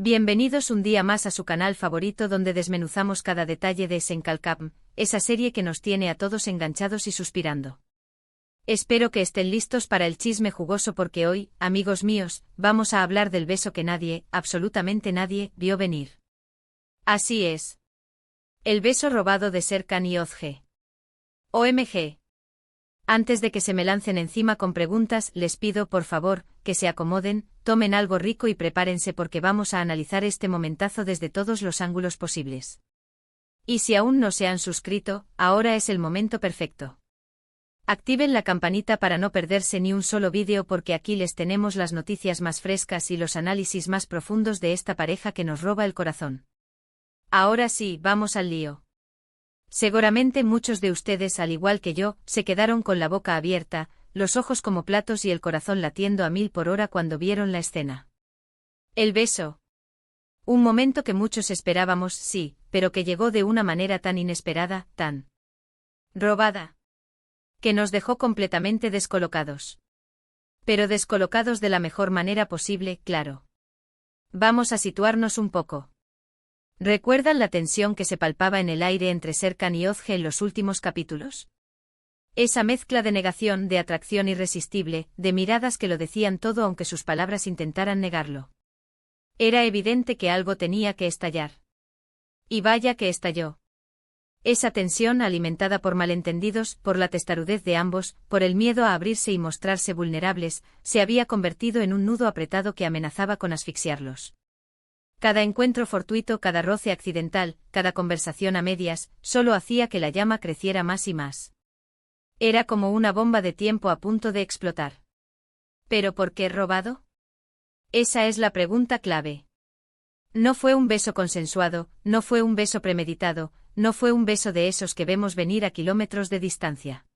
Bienvenidos un día más a su canal favorito donde desmenuzamos cada detalle de Senkalkam, esa serie que nos tiene a todos enganchados y suspirando. Espero que estén listos para el chisme jugoso porque hoy, amigos míos, vamos a hablar del beso que nadie, absolutamente nadie, vio venir. Así es. El beso robado de Serkan y Özge. OMG. Antes de que se me lancen encima con preguntas, les pido, por favor, que se acomoden, tomen algo rico y prepárense porque vamos a analizar este momentazo desde todos los ángulos posibles. Y si aún no se han suscrito, ahora es el momento perfecto. Activen la campanita para no perderse ni un solo vídeo porque aquí les tenemos las noticias más frescas y los análisis más profundos de esta pareja que nos roba el corazón. Ahora sí, vamos al lío. Seguramente muchos de ustedes, al igual que yo, se quedaron con la boca abierta, los ojos como platos y el corazón latiendo a 1000 por hora cuando vieron la escena. El beso. Un momento que muchos esperábamos, sí, pero que llegó de una manera tan inesperada, tan robada, que nos dejó completamente descolocados. Pero descolocados de la mejor manera posible, claro. Vamos a situarnos un poco. ¿Recuerdan la tensión que se palpaba en el aire entre Serkan y Özge en los últimos capítulos? Esa mezcla de negación, de atracción irresistible, de miradas que lo decían todo aunque sus palabras intentaran negarlo. Era evidente que algo tenía que estallar. Y vaya que estalló. Esa tensión alimentada por malentendidos, por la testarudez de ambos, por el miedo a abrirse y mostrarse vulnerables, se había convertido en un nudo apretado que amenazaba con asfixiarlos. Cada encuentro fortuito, cada roce accidental, cada conversación a medias, solo hacía que la llama creciera más y más. Era como una bomba de tiempo a punto de explotar. ¿Pero por qué robado? Esa es la pregunta clave. No fue un beso consensuado, no fue un beso premeditado, no fue un beso de esos que vemos venir a kilómetros de distancia.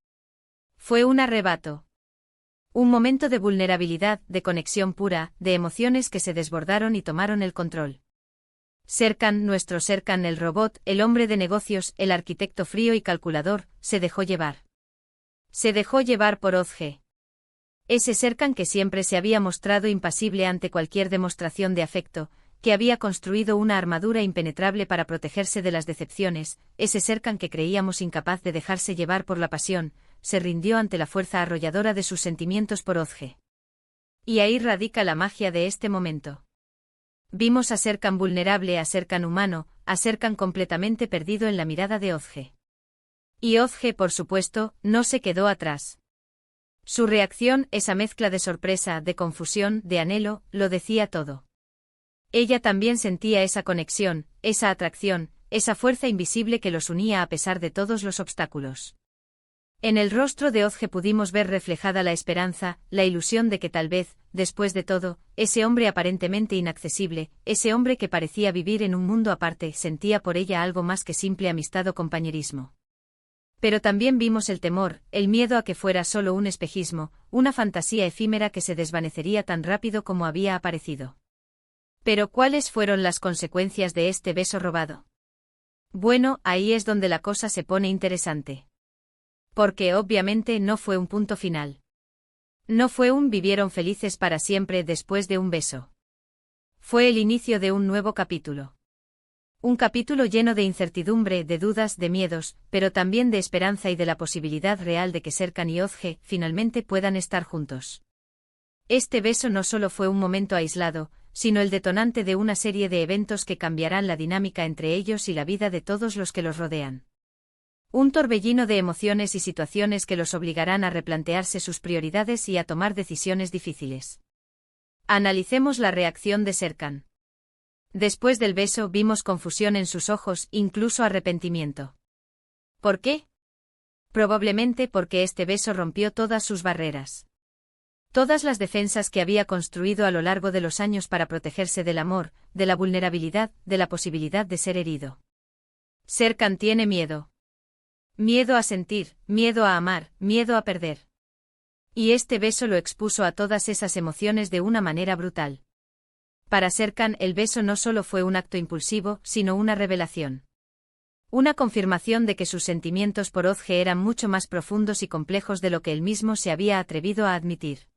Fue un arrebato. Un momento de vulnerabilidad, de conexión pura, de emociones que se desbordaron y tomaron el control. Serkan, nuestro Serkan, el robot, el hombre de negocios, el arquitecto frío y calculador, se dejó llevar. Se dejó llevar por Özge. Ese Serkan que siempre se había mostrado impasible ante cualquier demostración de afecto, que había construido una armadura impenetrable para protegerse de las decepciones, ese Serkan que creíamos incapaz de dejarse llevar por la pasión, se rindió ante la fuerza arrolladora de sus sentimientos por Özge. Y ahí radica la magia de este momento. Vimos a Serkan vulnerable, a Serkan humano, a Serkan completamente perdido en la mirada de Özge. Y Özge, por supuesto, no se quedó atrás. Su reacción, esa mezcla de sorpresa, de confusión, de anhelo, lo decía todo. Ella también sentía esa conexión, esa atracción, esa fuerza invisible que los unía a pesar de todos los obstáculos. En el rostro de Özge pudimos ver reflejada la esperanza, la ilusión de que tal vez, después de todo, ese hombre aparentemente inaccesible, ese hombre que parecía vivir en un mundo aparte, sentía por ella algo más que simple amistad o compañerismo. Pero también vimos el temor, el miedo a que fuera solo un espejismo, una fantasía efímera que se desvanecería tan rápido como había aparecido. Pero ¿cuáles fueron las consecuencias de este beso robado? Bueno, ahí es donde la cosa se pone interesante. Porque obviamente no fue un punto final. No fue un vivieron felices para siempre después de un beso. Fue el inicio de un nuevo capítulo. Un capítulo lleno de incertidumbre, de dudas, de miedos, pero también de esperanza y de la posibilidad real de que Serkan y Özge finalmente puedan estar juntos. Este beso no solo fue un momento aislado, sino el detonante de una serie de eventos que cambiarán la dinámica entre ellos y la vida de todos los que los rodean. Un torbellino de emociones y situaciones que los obligarán a replantearse sus prioridades y a tomar decisiones difíciles. Analicemos la reacción de Serkan. Después del beso vimos confusión en sus ojos, incluso arrepentimiento. ¿Por qué? Probablemente porque este beso rompió todas sus barreras. Todas las defensas que había construido a lo largo de los años para protegerse del amor, de la vulnerabilidad, de la posibilidad de ser herido. Serkan tiene miedo. Miedo a sentir, miedo a amar, miedo a perder. Y este beso lo expuso a todas esas emociones de una manera brutal. Para Serkan el beso no solo fue un acto impulsivo, sino una revelación. Una confirmación de que sus sentimientos por Özge eran mucho más profundos y complejos de lo que él mismo se había atrevido a admitir.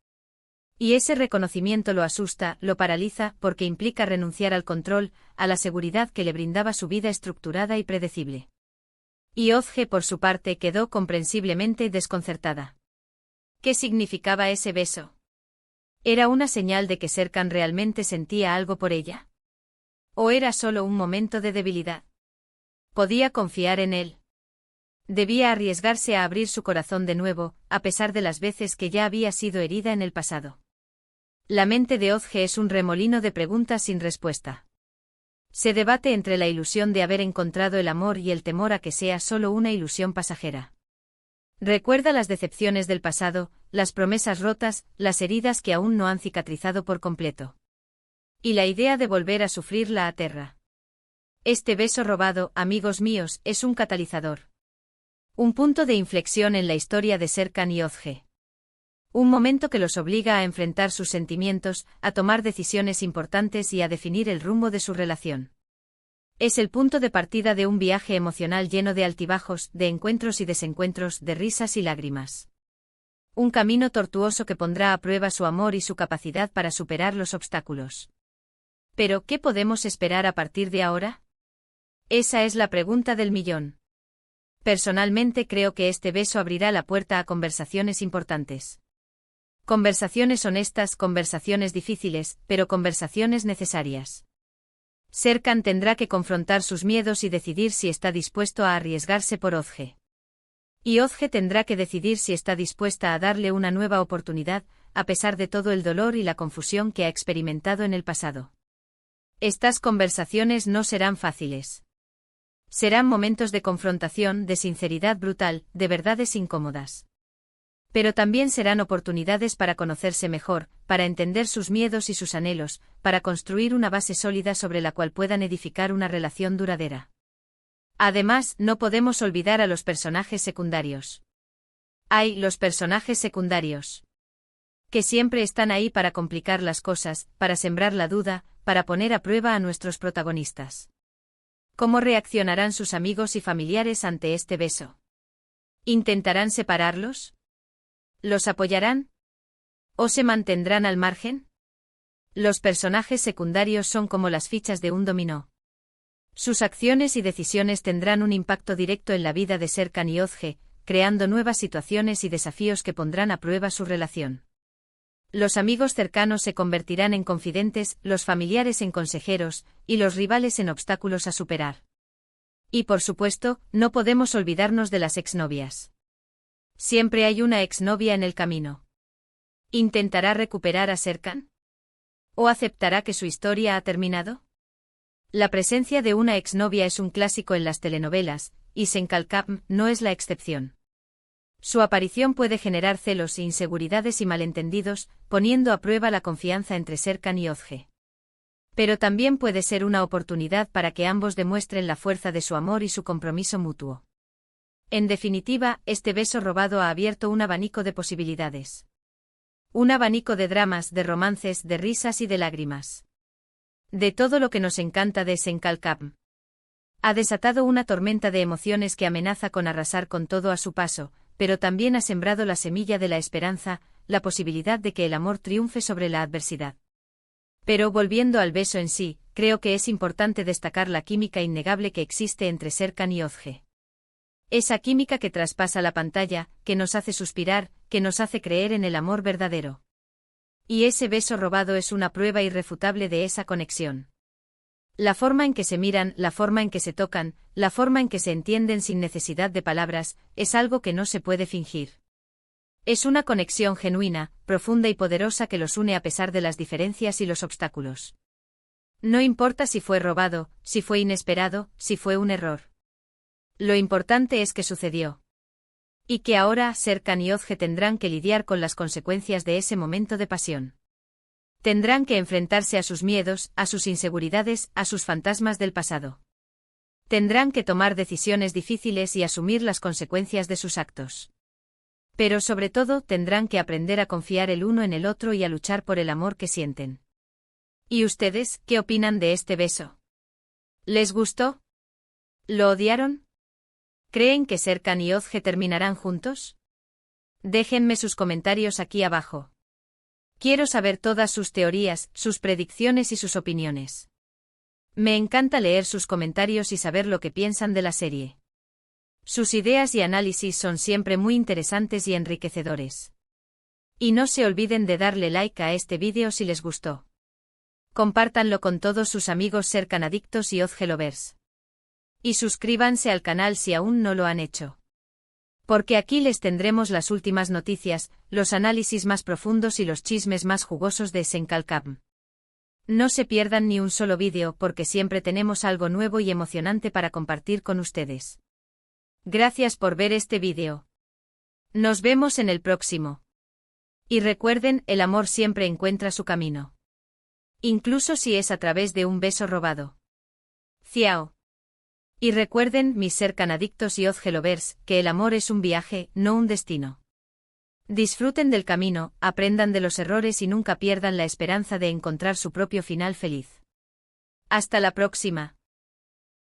Y ese reconocimiento lo asusta, lo paraliza, porque implica renunciar al control, a la seguridad que le brindaba su vida estructurada y predecible. Y Ozge, por su parte, quedó comprensiblemente desconcertada. ¿Qué significaba ese beso? ¿Era una señal de que Serkan realmente sentía algo por ella? ¿O era solo un momento de debilidad? ¿Podía confiar en él? Debía arriesgarse a abrir su corazón de nuevo, a pesar de las veces que ya había sido herida en el pasado. La mente de Ozge es un remolino de preguntas sin respuesta. Se debate entre la ilusión de haber encontrado el amor y el temor a que sea solo una ilusión pasajera. Recuerda las decepciones del pasado, las promesas rotas, las heridas que aún no han cicatrizado por completo. Y la idea de volver a sufrir la aterra. Este beso robado, amigos míos, es un catalizador. Un punto de inflexión en la historia de Serkan y Ozge. Un momento que los obliga a enfrentar sus sentimientos, a tomar decisiones importantes y a definir el rumbo de su relación. Es el punto de partida de un viaje emocional lleno de altibajos, de encuentros y desencuentros, de risas y lágrimas. Un camino tortuoso que pondrá a prueba su amor y su capacidad para superar los obstáculos. Pero, ¿qué podemos esperar a partir de ahora? Esa es la pregunta del millón. Personalmente creo que este beso abrirá la puerta a conversaciones importantes. Conversaciones honestas, conversaciones difíciles, pero conversaciones necesarias. Serkan tendrá que confrontar sus miedos y decidir si está dispuesto a arriesgarse por Ozge. Y Ozge tendrá que decidir si está dispuesta a darle una nueva oportunidad, a pesar de todo el dolor y la confusión que ha experimentado en el pasado. Estas conversaciones no serán fáciles. Serán momentos de confrontación, de sinceridad brutal, de verdades incómodas. Pero también serán oportunidades para conocerse mejor, para entender sus miedos y sus anhelos, para construir una base sólida sobre la cual puedan edificar una relación duradera. Además, no podemos olvidar a los personajes secundarios. Hay los personajes secundarios. Que siempre están ahí para complicar las cosas, para sembrar la duda, para poner a prueba a nuestros protagonistas. ¿Cómo reaccionarán sus amigos y familiares ante este beso? ¿Intentarán separarlos? ¿Los apoyarán? ¿O se mantendrán al margen? Los personajes secundarios son como las fichas de un dominó. Sus acciones y decisiones tendrán un impacto directo en la vida de Serkan y Ozge, creando nuevas situaciones y desafíos que pondrán a prueba su relación. Los amigos cercanos se convertirán en confidentes, los familiares en consejeros, y los rivales en obstáculos a superar. Y por supuesto, no podemos olvidarnos de las exnovias. Siempre hay una exnovia en el camino. ¿Intentará recuperar a Serkan? ¿O aceptará que su historia ha terminado? La presencia de una exnovia es un clásico en las telenovelas, y Senkalkam no es la excepción. Su aparición puede generar celos, inseguridades y malentendidos, poniendo a prueba la confianza entre Serkan y Ozge. Pero también puede ser una oportunidad para que ambos demuestren la fuerza de su amor y su compromiso mutuo. En definitiva, este beso robado ha abierto un abanico de posibilidades. Un abanico de dramas, de romances, de risas y de lágrimas. De todo lo que nos encanta de Senkalkam. Ha desatado una tormenta de emociones que amenaza con arrasar con todo a su paso, pero también ha sembrado la semilla de la esperanza, la posibilidad de que el amor triunfe sobre la adversidad. Pero volviendo al beso en sí, creo que es importante destacar la química innegable que existe entre Serkan y Ozge. Esa química que traspasa la pantalla, que nos hace suspirar, que nos hace creer en el amor verdadero. Y ese beso robado es una prueba irrefutable de esa conexión. La forma en que se miran, la forma en que se tocan, la forma en que se entienden sin necesidad de palabras, es algo que no se puede fingir. Es una conexión genuina, profunda y poderosa que los une a pesar de las diferencias y los obstáculos. No importa si fue robado, si fue inesperado, si fue un error. Lo importante es que sucedió. Y que ahora Serkan y Ozge tendrán que lidiar con las consecuencias de ese momento de pasión. Tendrán que enfrentarse a sus miedos, a sus inseguridades, a sus fantasmas del pasado. Tendrán que tomar decisiones difíciles y asumir las consecuencias de sus actos. Pero sobre todo tendrán que aprender a confiar el uno en el otro y a luchar por el amor que sienten. ¿Y ustedes, qué opinan de este beso? ¿Les gustó? ¿Lo odiaron? ¿Creen que Serkan y Ozge terminarán juntos? Déjenme sus comentarios aquí abajo. Quiero saber todas sus teorías, sus predicciones y sus opiniones. Me encanta leer sus comentarios y saber lo que piensan de la serie. Sus ideas y análisis son siempre muy interesantes y enriquecedores. Y no se olviden de darle like a este vídeo si les gustó. Compártanlo con todos sus amigos Sercanadictos y Ozgelovers. Y suscríbanse al canal si aún no lo han hecho. Porque aquí les tendremos las últimas noticias, los análisis más profundos y los chismes más jugosos de Senkalcam. No se pierdan ni un solo vídeo porque siempre tenemos algo nuevo y emocionante para compartir con ustedes. Gracias por ver este vídeo. Nos vemos en el próximo. Y recuerden, el amor siempre encuentra su camino. Incluso si es a través de un beso robado. Ciao. Y recuerden, mis Sercanadictos y Ozgelovers, que el amor es un viaje, no un destino. Disfruten del camino, aprendan de los errores y nunca pierdan la esperanza de encontrar su propio final feliz. Hasta la próxima.